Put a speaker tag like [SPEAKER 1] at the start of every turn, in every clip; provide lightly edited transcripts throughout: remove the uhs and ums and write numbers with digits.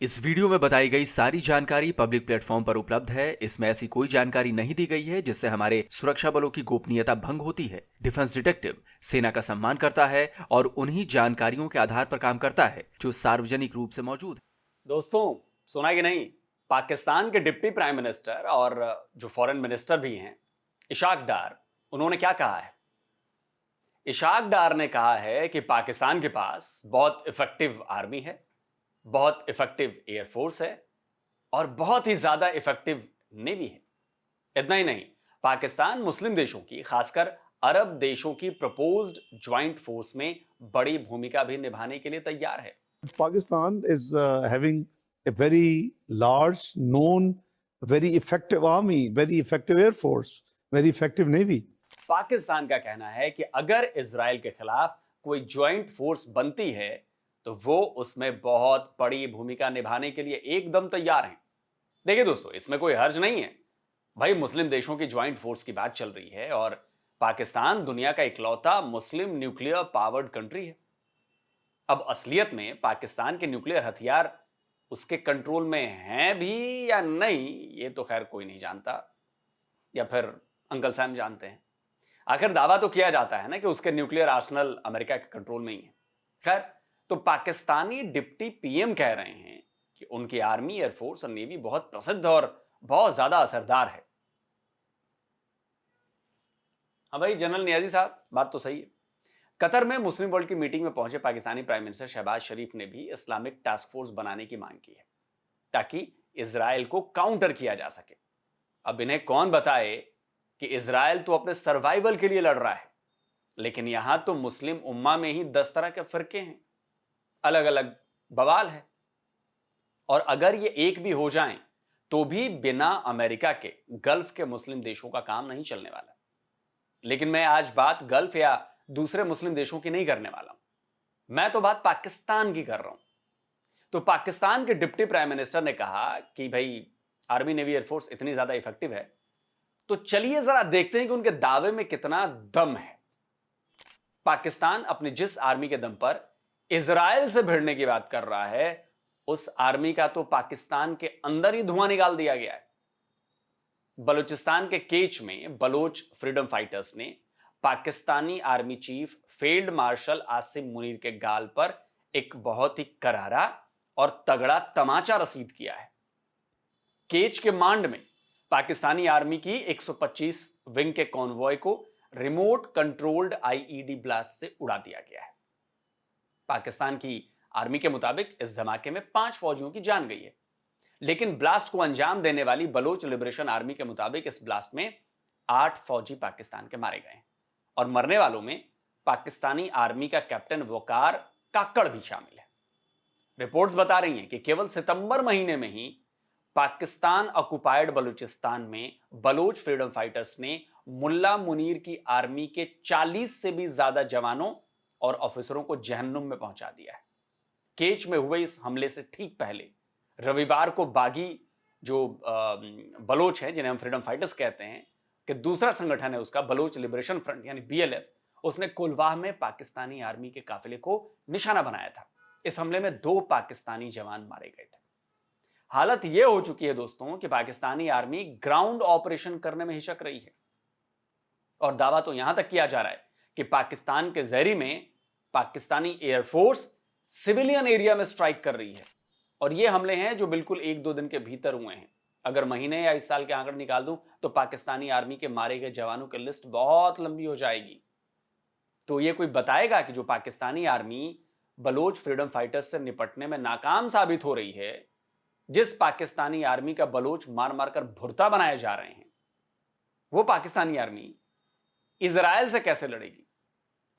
[SPEAKER 1] इस वीडियो में बताई गई सारी जानकारी पब्लिक प्लेटफॉर्म पर उपलब्ध है। इसमें ऐसी कोई जानकारी नहीं दी गई है जिससे हमारे सुरक्षा बलों की गोपनीयता भंग होती है। डिफेंस डिटेक्टिव सेना का सम्मान करता है और उन्हीं जानकारियों के आधार पर काम करता है जो सार्वजनिक रूप से मौजूद है।
[SPEAKER 2] दोस्तों, सुना कि नहीं, पाकिस्तान के डिप्टी प्राइम मिनिस्टर और जो फॉरेन मिनिस्टर भी हैं, इशाक डार, उन्होंने क्या कहा है? इशाक डार ने कहा है कि पाकिस्तान के पास बहुत इफेक्टिव आर्मी है, बहुत इफेक्टिव एयरफोर्स है और बहुत ही ज्यादा इफेक्टिव नेवी है। इतना ही नहीं, पाकिस्तान मुस्लिम देशों की, खासकर अरब देशों की प्रपोज्ड ज्वाइंट फोर्स में बड़ी भूमिका भी निभाने के लिए तैयार है।
[SPEAKER 3] Pakistan is having a very large, known, very effective army, very effective air force, very effective navy.
[SPEAKER 2] Pakistan का कहना है कि अगर इजराइल के खिलाफ कोई ज्वाइंट फोर्स बनती है तो वो उसमें बहुत बड़ी भूमिका निभाने के लिए एकदम तैयार हैं। देखिए दोस्तों, इसमें कोई हर्ज नहीं है। भाई, मुस्लिम देशों की ज्वाइंट फोर्स की बात चल रही है और पाकिस्तान दुनिया का इकलौता मुस्लिम न्यूक्लियर पावर्ड कंट्री है। अब असलियत में पाकिस्तान के न्यूक्लियर हथियार उसके कंट्रोल में हैं भी या नहीं, ये तो खैर कोई नहीं जानता, या फिर अंकल सैम जानते हैं। आखिर दावा तो किया जाता है ना कि उसके न्यूक्लियर आर्सेनल अमेरिका के कंट्रोल में ही है। खैर, तो पाकिस्तानी डिप्टी पीएम कह रहे हैं कि उनकी आर्मी, एयरफोर्स और नेवी बहुत प्रसिद्ध और बहुत ज्यादा असरदार है। हाँ भाई जनरल नियाजी साहब, बात तो सही है। कतर में मुस्लिम वर्ल्ड की मीटिंग में पहुंचे पाकिस्तानी प्राइम मिनिस्टर शहबाज शरीफ ने भी इस्लामिक टास्क फोर्स बनाने की मांग की है ताकि इजराइल को काउंटर किया जा सके। अब इन्हें कौन बताए कि इजराइल तो अपने सर्वाइवल के लिए लड़ रहा है, लेकिन यहां तो मुस्लिम उम्मा में ही 10 तरह के फिरके हैं, अलग अलग बवाल है। और अगर ये एक भी हो जाएं तो भी बिना अमेरिका के गल्फ के मुस्लिम देशों का काम नहीं चलने वाला। लेकिन मैं आज बात गल्फ या दूसरे मुस्लिम देशों की नहीं करने वाला हूं, मैं तो बात पाकिस्तान की कर रहा हूं। तो पाकिस्तान के डिप्टी प्राइम मिनिस्टर ने कहा कि भाई, आर्मी, नेवी, एयरफोर्स इतनी ज्यादा इफेक्टिव है, तो चलिए जरा देखते हैं कि उनके दावे में कितना दम है। पाकिस्तान अपनी जिस आर्मी के दम पर इजराइल से भिड़ने की बात कर रहा है, उस आर्मी का तो पाकिस्तान के अंदर ही धुआं निकाल दिया गया है। बलूचिस्तान के केच में बलोच फ्रीडम फाइटर्स ने Pakistani army chief field marshal Asim Munir के गाल पर एक बहुत ही करारा और तगड़ा तमाचा रसीद किया है। केच के मांड में पाकिस्तानी आर्मी की 125 विंग के कॉन्वॉय को रिमोट कंट्रोल्ड आईईडी ब्लास्ट से उड़ा दिया गया है। पाकिस्तान की आर्मी के मुताबिक इस धमाके में 5 फौजियों की जान गई है, लेकिन ब्लास्ट को अंजाम देने वाली बलोच लिबरेशन आर्मी के मुताबिक इस ब्लास्ट में 8 फौजी पाकिस्तान के मारे गए और मरने वालों में पाकिस्तानी आर्मी का कैप्टन वकार काकड़ भी शामिल है। रिपोर्ट्स बता रही हैं कि केवल सितंबर महीने में ही पाकिस्तान ऑक्युपाइड बलूचिस्तान में बलोच फ्रीडम फाइटर्स ने मुल्ला मुनीर की आर्मी के 40 से भी ज्यादा जवानों और ऑफिसरों को जहन्नुम में पहुंचा दिया है। केच में हुए इस हमले से ठीक पहले रविवार को बागी जो बलोच हैं, जिन्हें हम फ्रीडम फाइटर्स कहते हैं, कि दूसरा संगठन है उसका बलोच लिबरेशन फ्रंट यानी बीएलएफ, उसने कुलवाह में पाकिस्तानी आर्मी के काफिले को निशाना बनाया था। इस हमले में 2 पाकिस्तानी जवान मारे गए थे। हालत यह हो चुकी है दोस्तों कि पाकिस्तानी आर्मी ग्राउंड ऑपरेशन करने में हिचक रही है और दावा तो यहां तक किया जा रहा है कि पाकिस्तान के जहरी में पाकिस्तानी एयरफोर्स सिविलियन एरिया में स्ट्राइक कर रही है। और ये हमले हैं जो बिल्कुल 1-2 दिन के भीतर हुए हैं। अगर महीने या इस साल के आंकड़े निकाल दूं तो पाकिस्तानी आर्मी के मारे गए जवानों की लिस्ट बहुत लंबी हो जाएगी। तो ये कोई बताएगा कि जो Pakistani army Baloch freedom fighters से निपटने में नाकाम साबित हो रही है, जिस पाकिस्तानी आर्मी का बलोच मार मार कर भुरता बनाए जा रहे हैं, वो पाकिस्तानी आर्मी इजराइल से कैसे लड़ेगी?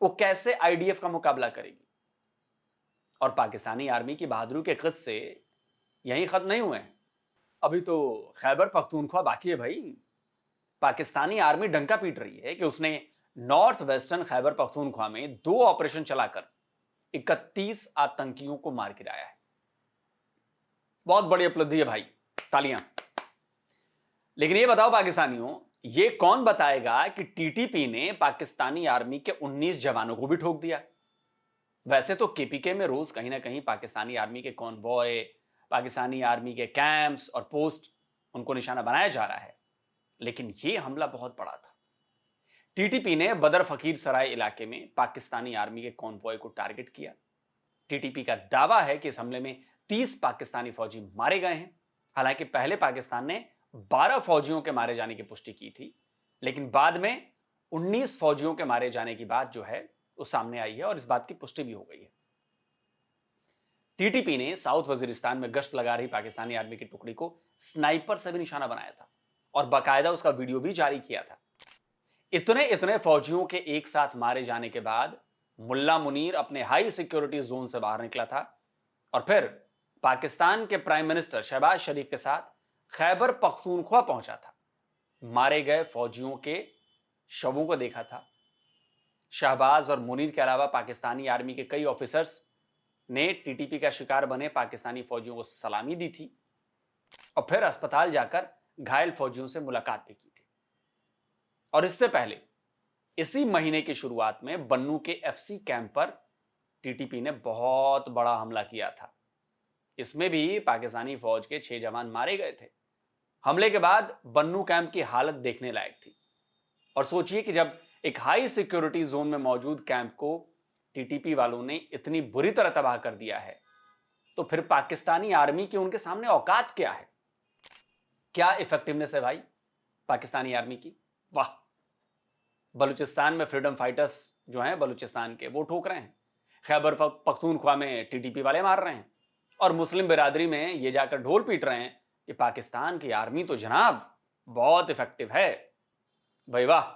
[SPEAKER 2] वो कैसे आईडीएफ का मुकाबला करेगी? और पाकिस्तानी आर्मी की बहादुरी के किस्से यहीं खत्म नहीं हुए हैं, अभी तो खैबर पख्तूनख्वा बाकी है भाई। पाकिस्तानी आर्मी डंका पीट रही है कि उसने नॉर्थ वेस्टर्न खैबर पख्तूनख्वा में 2 ऑपरेशन चलाकर 31 आतंकियों को मार गिराया है। बहुत बड़ी उपलब्धि है भाई, तालियां। लेकिन ये बताओ पाकिस्तानियों, ये कौन बताएगा कि टीटीपी ने पाकिस्तानी आर्मी के 19 जवानों को भी ठोक दिया? वैसे तो केपीके में रोज कहीं ना कहीं पाकिस्तानी आर्मी के कॉन्वॉय, पाकिस्तानी आर्मी के कैंप्स और पोस्ट, उनको निशाना बनाया जा रहा है। लेकिन यह हमला बहुत बड़ा था। टीटीपी ने बदर फकीर सराय इलाके में पाकिस्तानी आर्मी के कॉन्वॉय को टारगेट किया। टीटीपी का दावा है कि इस हमले में 30 पाकिस्तानी फौजी मारे गए हैं। हालांकि पहले पाकिस्तान ने 12 फौजियों के मारे जाने की पुष्टि की थी, लेकिन बाद में 19 फौजियों के मारे जाने की बात जो है वो सामने आई है और इस बात की पुष्टि भी हो गई है। टीटीपी ने साउथ वजीरिस्तान में गश्त लगा रही पाकिस्तानी आर्मी की टुकड़ी को स्नाइपर से भी निशाना बनाया था और बाकायदा उसका वीडियो भी जारी किया था। इतने फौजियों के एक साथ मारे जाने के बाद मुल्ला मुनीर अपने हाई सिक्योरिटी जोन से बाहर निकला था और फिर पाकिस्तान के प्राइम मिनिस्टर शहबाज शरीफ के साथ खैबर पख्तूनख्वा पहुंचा था। मारे गए फौजियों के शवों को देखा था। शहबाज और मुनीर के अलावा पाकिस्तानी आर्मी के कई ऑफिसर्स ने टीटीपी का शिकार बने पाकिस्तानी फौजियों को सलामी दी थी और फिर अस्पताल जाकर घायल फौजियों से मुलाकात भी की थी। और इससे पहले इसी महीने की शुरुआत में बन्नू के एफसी कैंप पर टीटीपी ने बहुत बड़ा हमला किया था। इसमें भी पाकिस्तानी फौज के 6 जवान मारे गए थे। हमले के बाद बन्नू कैंप की हालत देखने लायक थी। और सोचिए कि जब एक हाई सिक्योरिटी जोन में मौजूद कैंप को टीटीपी वालों ने इतनी बुरी तरह तबाह कर दिया है, तो फिर पाकिस्तानी आर्मी की उनके सामने औकात क्या है? क्या इफेक्टिवनेस है भाई पाकिस्तानी आर्मी की? वाह! बलूचिस्तान में फ्रीडम फाइटर्स जो हैं बलूचिस्तान के, वो ठोक रहे हैं। खैबर पख्तूनख्वा में टीटीपी वाले मार रहे हैं और मुस्लिम बिरादरी में ये जाकर ढोल पीट रहे हैं कि पाकिस्तान की आर्मी तो जनाब बहुत इफेक्टिव है। भाई वाह!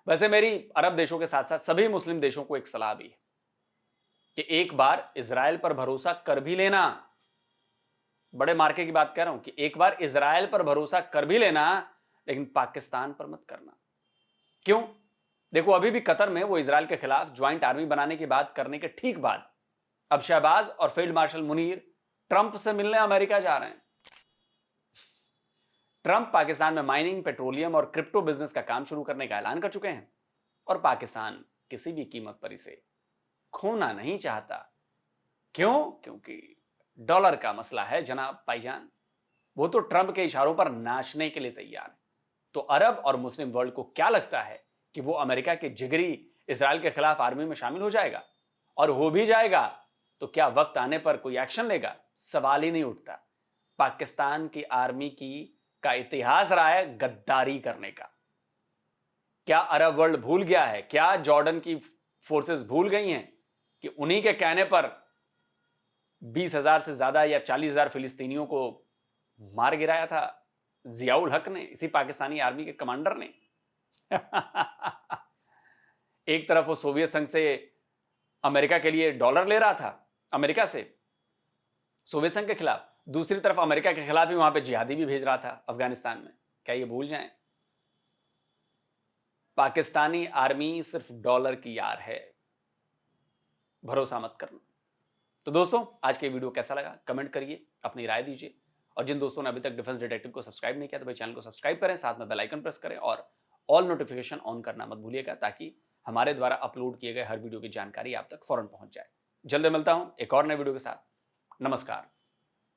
[SPEAKER 2] वैसे मेरी अरब देशों के साथ साथ सभी मुस्लिम देशों को एक सलाह भी है कि एक बार इजराइल पर भरोसा कर भी लेना। बड़े मार्के की बात कह रहा हूं कि एक बार इजराइल पर भरोसा कर भी लेना, लेकिन पाकिस्तान पर मत करना। क्यों? देखो, अभी भी कतर में वो इजराइल के खिलाफ ज्वाइंट आर्मी बनाने की बात करने के ठीक बाद अब शहबाज और फील्ड मार्शल मुनीर ट्रंप से मिलने अमेरिका जा रहे हैं। ट्रंप पाकिस्तान में माइनिंग, पेट्रोलियम और क्रिप्टो बिजनेस का काम शुरू करने का ऐलान कर चुके हैं और पाकिस्तान किसी भी कीमत पर इसे खोना नहीं चाहता। क्यों? क्योंकि डॉलर का मसला है जनाब भाईजान। वो तो ट्रंप के इशारों पर नाचने के लिए तैयार है। तो अरब और मुस्लिम वर्ल्ड को क्या लगता है कि वो अमेरिका के जिगरी इजराइल के खिलाफ आर्मी में शामिल हो जाएगा? और हो भी जाएगा तो क्या वक्त आने पर कोई एक्शन लेगा? सवाल ही नहीं उठता। पाकिस्तान की आर्मी का इतिहास रहा है गद्दारी करने का। क्या अरब वर्ल्ड भूल गया है? क्या जॉर्डन की फोर्सेस भूल गई हैं कि उन्हीं के कहने पर 20,000 से ज्यादा या 40,000 फिलिस्तीनियों को मार गिराया था जियाउल हक ने, इसी पाकिस्तानी आर्मी के कमांडर ने? एक तरफ वो सोवियत संघ से अमेरिका के लिए डॉलर ले रहा था, अमेरिका से सोवियत संघ के खिलाफ, दूसरी तरफ अमेरिका के खिलाफ ही वहां पे जिहादी भी भेज रहा था अफगानिस्तान में। क्या ये भूल जाएं? पाकिस्तानी आर्मी सिर्फ डॉलर की यार है, भरोसा मत करना। तो दोस्तों, आज के वीडियो कैसा लगा कमेंट करिए, अपनी राय दीजिए और जिन दोस्तों ने अभी तक डिफेंस डिटेक्टिव को सब्सक्राइब नहीं किया तो भाई चैनल को सब्सक्राइब करें, साथ में बेल आइकन प्रेस करें और ऑल नोटिफिकेशन ऑन करना मत भूलिएगा ताकि हमारे द्वारा अपलोड किए गए हर वीडियो की जानकारी आप तक फौरन पहुंच जाए। जल्द मिलता हूं एक और नए वीडियो के साथ। नमस्कार,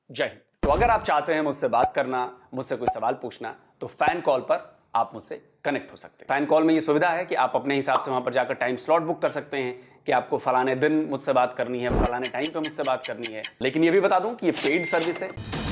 [SPEAKER 2] जय हिंद। तो अगर आप चाहते हैं मुझसे बात करना, मुझसे कोई सवाल पूछना, तो फैन कॉल पर आप मुझसे कनेक्ट हो सकते हैं। फैन कॉल में ये सुविधा है कि आप अपने हिसाब से वहां पर जाकर टाइम स्लॉट बुक कर सकते हैं कि आपको फलाने दिन मुझसे बात करनी है, फलाने टाइम पे मुझसे बात करनी है। लेकिन ये भी बता दूं कि ये पेड सर्विस है।